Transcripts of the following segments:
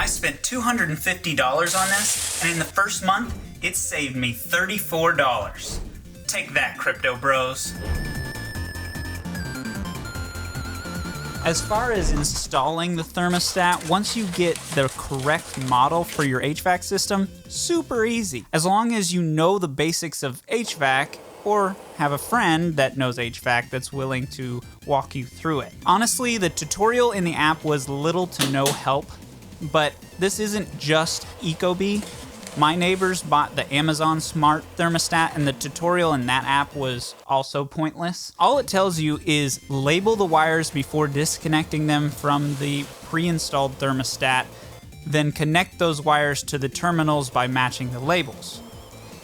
spent $250 on this, and in the first month, it saved me $34. Take that, crypto bros. As far as installing the thermostat, once you get the correct model for your HVAC system, super easy. As long as you know the basics of HVAC, or have a friend that knows HVAC that's willing to walk you through it. Honestly, the tutorial in the app was little to no help, but this isn't just Ecobee. My neighbors bought the Amazon Smart Thermostat, and the tutorial in that app was also pointless. All it tells you is label the wires before disconnecting them from the pre-installed thermostat, then connect those wires to the terminals by matching the labels.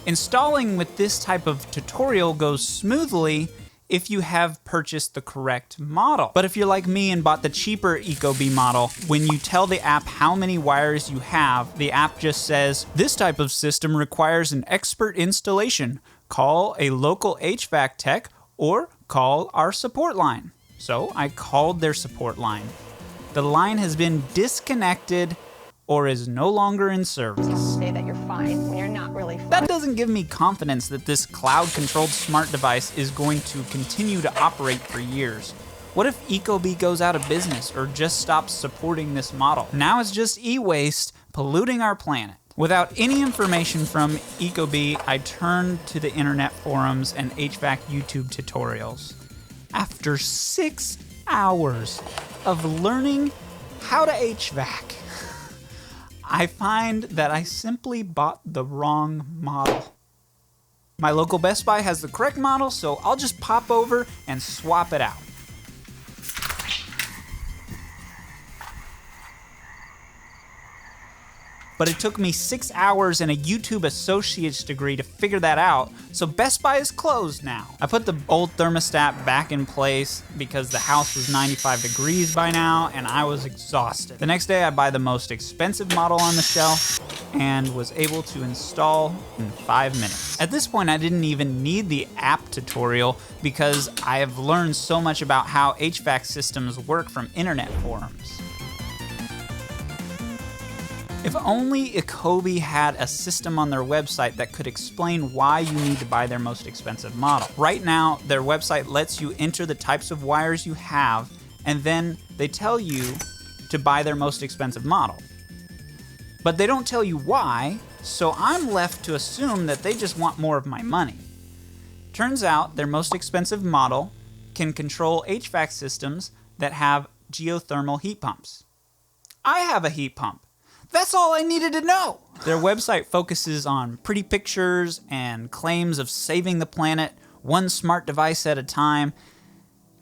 Installing with this type of tutorial goes smoothly if you have purchased the correct model. But if you're like me and bought the cheaper Ecobee model, when you tell the app how many wires you have, the app just says, "This type of system requires an expert installation. Call a local HVAC tech or call our support line." So I called their support line. The line has been disconnected or is no longer in service. Say that you're fine when you're not really fine. That doesn't give me confidence that this cloud-controlled smart device is going to continue to operate for years. What if Ecobee goes out of business or just stops supporting this model? Now it's just e-waste polluting our planet. Without any information from Ecobee, I turned to the internet forums and HVAC YouTube tutorials. After 6 hours of learning how to HVAC, I find that I simply bought the wrong model. My local Best Buy has the correct model, so I'll just pop over and swap it out. But it took me 6 hours and a YouTube associate's degree to figure that out, so Best Buy is closed now. I put the old thermostat back in place because the house was 95 degrees by now and I was exhausted. The next day I buy the most expensive model on the shelf and was able to install in 5 minutes. At this point I didn't even need the app tutorial because I have learned so much about how HVAC systems work from internet forums. If only Ecobee had a system on their website that could explain why you need to buy their most expensive model. Right now, their website lets you enter the types of wires you have, and then they tell you to buy their most expensive model. But they don't tell you why, so I'm left to assume that they just want more of my money. Turns out their most expensive model can control HVAC systems that have geothermal heat pumps. I have a heat pump. That's all I needed to know. Their website focuses on pretty pictures and claims of saving the planet, one smart device at a time.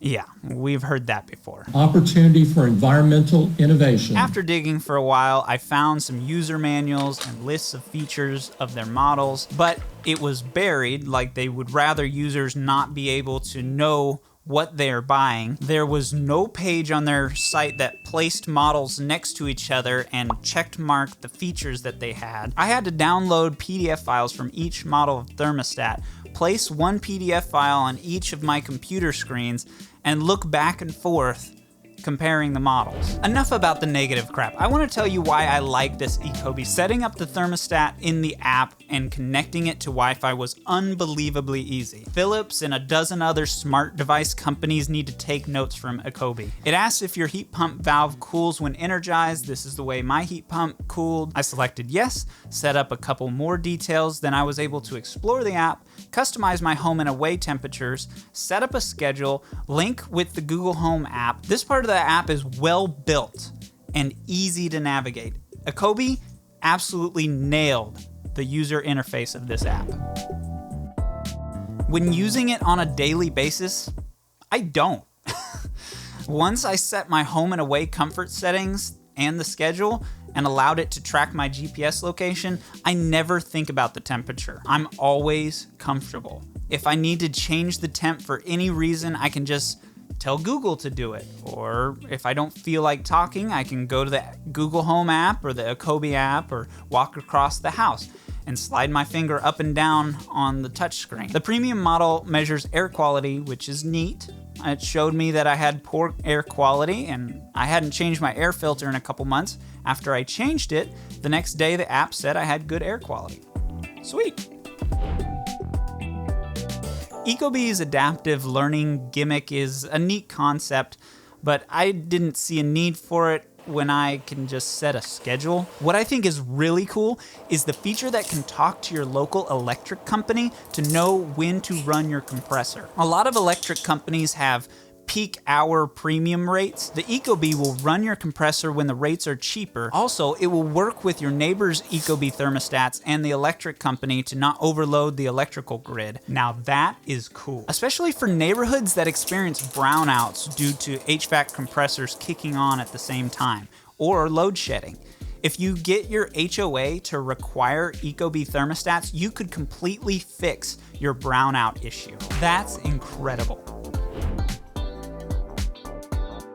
Yeah, we've heard that before. Opportunity for environmental innovation. After digging for a while, I found some user manuals and lists of features of their models, but it was buried, like they would rather users not be able to know what they're buying. There was no page on their site that placed models next to each other and checked marked the features that they had. I had to download PDF files from each model of thermostat, place one PDF file on each of my computer screens, and look back and forth comparing the models. Enough about the negative crap. I want to tell you why I like this Ecobee. Setting up the thermostat in the app and connecting it to Wi-Fi was unbelievably easy. Philips and a dozen other smart device companies need to take notes from Ecobee. It asks if your heat pump valve cools when energized. This is the way my heat pump cooled. I selected yes, set up a couple more details, then I was able to explore the app, customize my home and away temperatures, set up a schedule, link with the Google Home app. This part of the app is well built and easy to navigate. Ecobee absolutely nailed the user interface of this app. When using it on a daily basis, I don't. Once I set my home and away comfort settings and the schedule and allowed it to track my GPS location, I never think about the temperature. I'm always comfortable. If I need to change the temp for any reason, I can just tell Google to do it. Or if I don't feel like talking, I can go to the Google Home app or the Ecobee app or walk across the house and slide my finger up and down on the touchscreen. The premium model measures air quality, which is neat. It showed me that I had poor air quality and I hadn't changed my air filter in a couple months. After I changed it, the next day the app said I had good air quality. Sweet. Ecobee's adaptive learning gimmick is a neat concept, but I didn't see a need for it when I can just set a schedule. What I think is really cool is the feature that can talk to your local electric company to know when to run your compressor. A lot of electric companies have peak hour premium rates. The Ecobee will run your compressor when the rates are cheaper. Also, it will work with your neighbor's Ecobee thermostats and the electric company to not overload the electrical grid. Now that is cool, especially for neighborhoods that experience brownouts due to HVAC compressors kicking on at the same time or load shedding. If you get your HOA to require Ecobee thermostats, you could completely fix your brownout issue. That's incredible.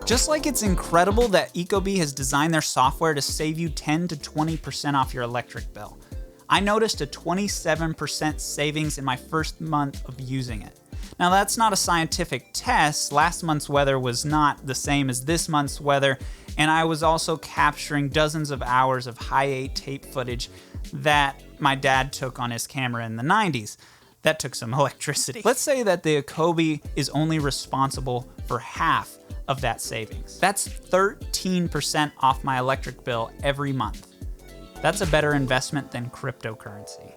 Just like it's incredible that Ecobee has designed their software to save you 10 to 20% off your electric bill. I noticed a 27% savings in my first month of using it. Now that's not a scientific test. Last month's weather was not the same as this month's weather, and I was also capturing dozens of hours of high-8 tape footage that my dad took on his camera in the 90s. That took some electricity. Let's say that the Ecobee is only responsible for half of that savings. That's 13% off my electric bill every month. That's a better investment than cryptocurrency.